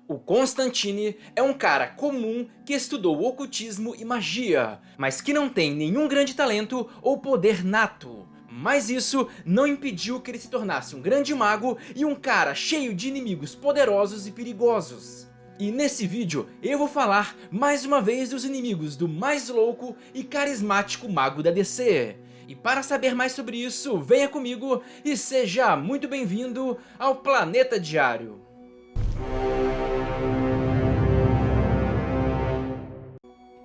O Constantine é um cara comum que estudou ocultismo e magia, mas que não tem nenhum grande talento ou poder nato. Mas isso não impediu que ele se tornasse um grande mago e um cara cheio de inimigos poderosos e perigosos. E nesse vídeo eu vou falar mais uma vez dos inimigos do mais louco e carismático mago da DC. E para saber mais sobre isso, venha comigo e seja muito bem-vindo ao Planeta Diário.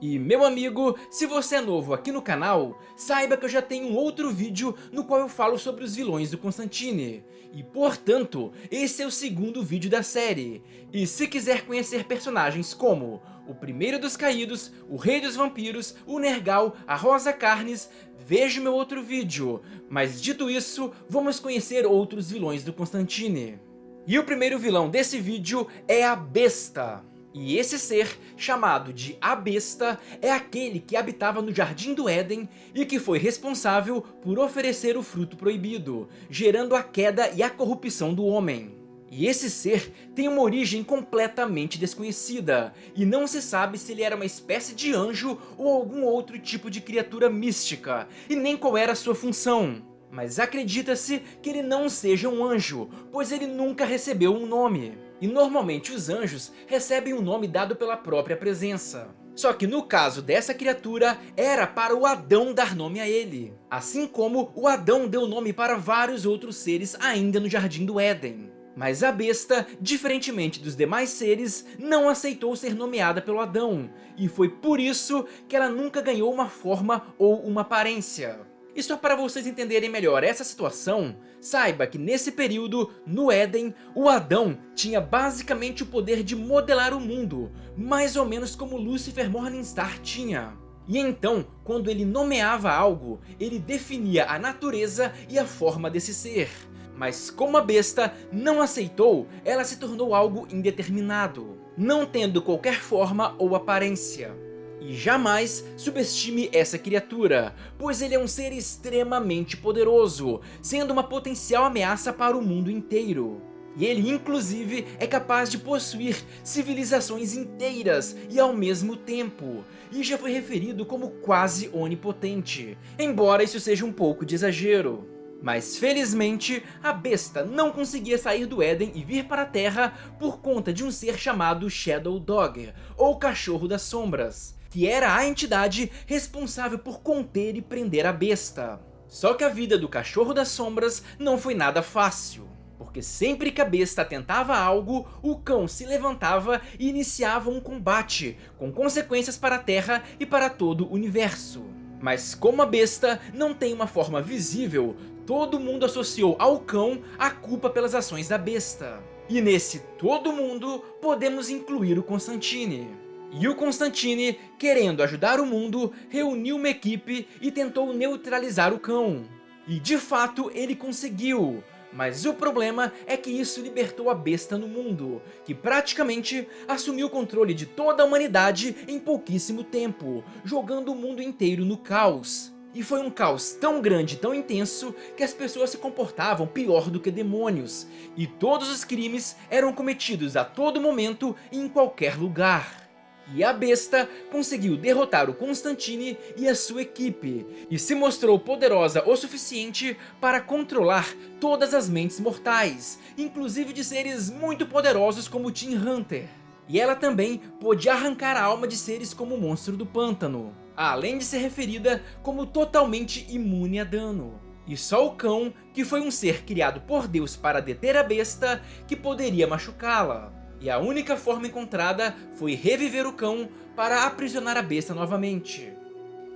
E meu amigo, se você é novo aqui no canal, saiba que eu já tenho um outro vídeo no qual eu falo sobre os vilões do Constantine. E portanto, esse é o segundo vídeo da série. E se quiser conhecer personagens como o Primeiro dos Caídos, o Rei dos Vampiros, o Nergal, a Rosa Carnes, veja o meu outro vídeo. Mas dito isso, vamos conhecer outros vilões do Constantine. E o primeiro vilão desse vídeo é a Besta. E esse ser, chamado de A Besta, é aquele que habitava no Jardim do Éden e que foi responsável por oferecer o fruto proibido, gerando a queda e a corrupção do homem. E esse ser tem uma origem completamente desconhecida, e não se sabe se ele era uma espécie de anjo ou algum outro tipo de criatura mística, e nem qual era a sua função. Mas acredita-se que ele não seja um anjo, pois ele nunca recebeu um nome. E normalmente os anjos recebem um nome dado pela própria presença. Só que no caso dessa criatura, era para o Adão dar nome a ele. Assim como o Adão deu nome para vários outros seres ainda no Jardim do Éden. Mas a Besta, diferentemente dos demais seres, não aceitou ser nomeada pelo Adão. E foi por isso que ela nunca ganhou uma forma ou uma aparência. E só para vocês entenderem melhor essa situação, saiba que nesse período, no Éden, o Adão tinha basicamente o poder de modelar o mundo, mais ou menos como Lúcifer Morningstar tinha. E então, quando ele nomeava algo, ele definia a natureza e a forma desse ser. Mas como a Besta não aceitou, ela se tornou algo indeterminado, não tendo qualquer forma ou aparência. E jamais subestime essa criatura, pois ele é um ser extremamente poderoso, sendo uma potencial ameaça para o mundo inteiro. E ele inclusive é capaz de possuir civilizações inteiras e ao mesmo tempo, e já foi referido como quase onipotente, embora isso seja um pouco de exagero. Mas felizmente, a Besta não conseguia sair do Éden e vir para a Terra por conta de um ser chamado Shadow Dog, ou Cachorro das Sombras, que era a entidade responsável por conter e prender a Besta. Só que a vida do Cachorro das Sombras não foi nada fácil, porque sempre que a Besta tentava algo, o cão se levantava e iniciava um combate, com consequências para a Terra e para todo o universo. Mas como a Besta não tem uma forma visível, todo mundo associou ao cão a culpa pelas ações da Besta. E nesse todo mundo, podemos incluir o Constantine. E o Constantine, querendo ajudar o mundo, reuniu uma equipe e tentou neutralizar o cão. E de fato ele conseguiu. Mas o problema é que isso libertou a Besta no mundo, que praticamente assumiu o controle de toda a humanidade em pouquíssimo tempo, jogando o mundo inteiro no caos. E foi um caos tão grande e tão intenso que as pessoas se comportavam pior do que demônios, e todos os crimes eram cometidos a todo momento e em qualquer lugar. E a Besta conseguiu derrotar o Constantine e a sua equipe, e se mostrou poderosa o suficiente para controlar todas as mentes mortais, inclusive de seres muito poderosos como Tim Hunter. E ela também pôde arrancar a alma de seres como o Monstro do Pântano, além de ser referida como totalmente imune a dano. E só o cão, que foi um ser criado por Deus para deter a Besta, que poderia machucá-la. E a única forma encontrada foi reviver o cão para aprisionar a Besta novamente.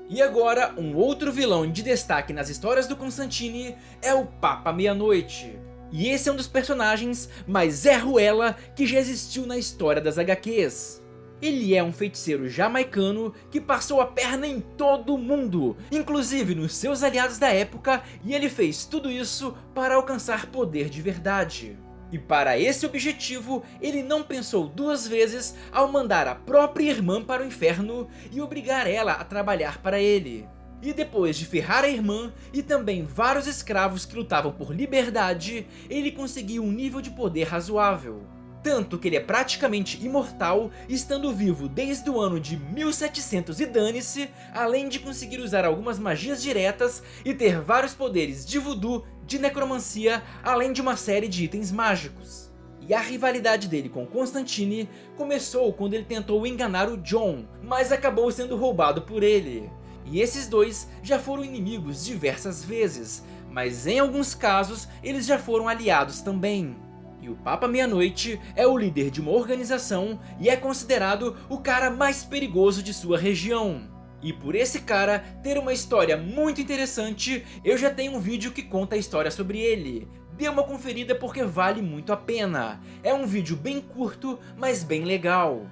E agora, um outro vilão de destaque nas histórias do Constantine é o Papa Meia-Noite. E esse é um dos personagens mais Zé Ruela que já existiu na história das HQs. Ele é um feiticeiro jamaicano que passou a perna em todo mundo, inclusive nos seus aliados da época, e ele fez tudo isso para alcançar poder de verdade. E para esse objetivo, ele não pensou duas vezes ao mandar a própria irmã para o inferno e obrigar ela a trabalhar para ele. E depois de ferrar a irmã e também vários escravos que lutavam por liberdade, ele conseguiu um nível de poder razoável. tanto que ele é praticamente imortal, estando vivo desde o ano de 1700 e dane-se, além de conseguir usar algumas magias diretas e ter vários poderes de voodoo, de necromancia, além de uma série de itens mágicos. E a rivalidade dele com Constantine começou quando ele tentou enganar o John, mas acabou sendo roubado por ele. E esses dois já foram inimigos diversas vezes, mas em alguns casos eles já foram aliados também. E o Papa Meia-Noite é o líder de uma organização e é considerado o cara mais perigoso de sua região. E por esse cara ter uma história muito interessante, eu já tenho um vídeo que conta a história sobre ele. Dê uma conferida porque vale muito a pena. É um vídeo bem curto, mas bem legal.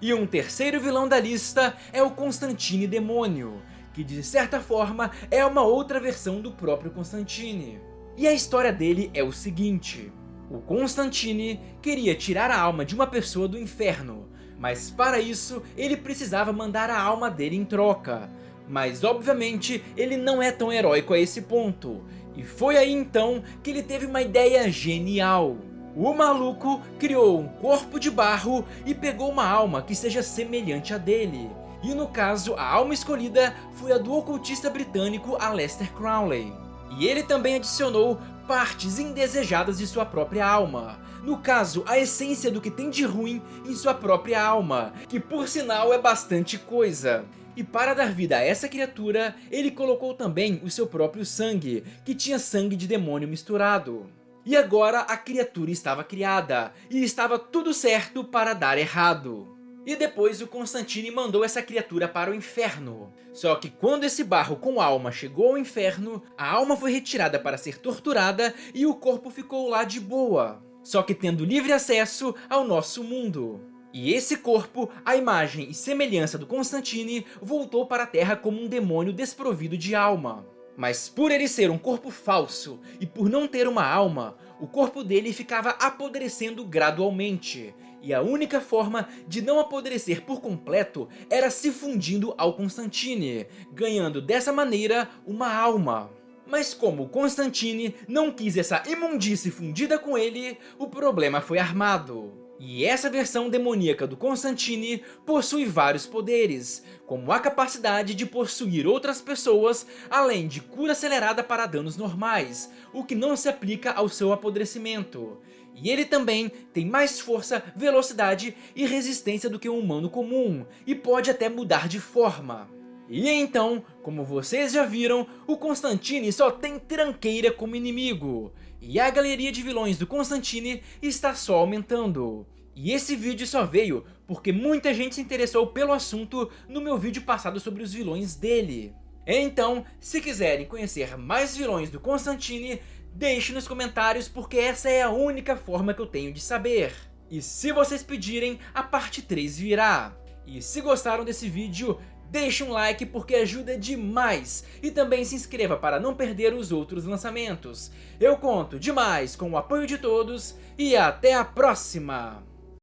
E um terceiro vilão da lista é o Constantine Demônio, que de certa forma é uma outra versão do próprio Constantine. E a história dele é o seguinte: o Constantine queria tirar a alma de uma pessoa do inferno, mas para isso ele precisava mandar a alma dele em troca. Mas obviamente ele não é tão heróico a esse ponto, e foi aí então que ele teve uma ideia genial. O maluco criou um corpo de barro e pegou uma alma que seja semelhante à dele. E no caso, a alma escolhida foi a do ocultista britânico Aleister Crowley. E ele também adicionou partes indesejadas de sua própria alma. No caso, a essência do que tem de ruim em sua própria alma, que por sinal é bastante coisa. E para dar vida a essa criatura, ele colocou também o seu próprio sangue, que tinha sangue de demônio misturado. E agora a criatura estava criada, e estava tudo certo para dar errado. E depois o Constantine mandou essa criatura para o inferno. Só que quando esse barro com alma chegou ao inferno, a alma foi retirada para ser torturada e o corpo ficou lá de boa, só que tendo livre acesso ao nosso mundo. E esse corpo, a imagem e semelhança do Constantine, voltou para a Terra como um demônio desprovido de alma. Mas por ele ser um corpo falso e por não ter uma alma, o corpo dele ficava apodrecendo gradualmente. E a única forma de não apodrecer por completo era se fundindo ao Constantine, ganhando dessa maneira uma alma. Mas como o Constantine não quis essa imundície fundida com ele, o problema foi armado. E essa versão demoníaca do Constantine possui vários poderes, como a capacidade de possuir outras pessoas, além de cura acelerada para danos normais, o que não se aplica ao seu apodrecimento. E ele também tem mais força, velocidade e resistência do que um humano comum, e pode até mudar de forma. E então, como vocês já viram, o Constantine só tem tranqueira como inimigo. E a galeria de vilões do Constantine está só aumentando. E esse vídeo só veio porque muita gente se interessou pelo assunto no meu vídeo passado sobre os vilões dele. Então, se quiserem conhecer mais vilões do Constantine, deixe nos comentários porque essa é a única forma que eu tenho de saber. E se vocês pedirem, a parte 3 virá. E se gostaram desse vídeo, deixe um like porque ajuda demais, e também se inscreva para não perder os outros lançamentos. Eu conto demais com o apoio de todos e até a próxima!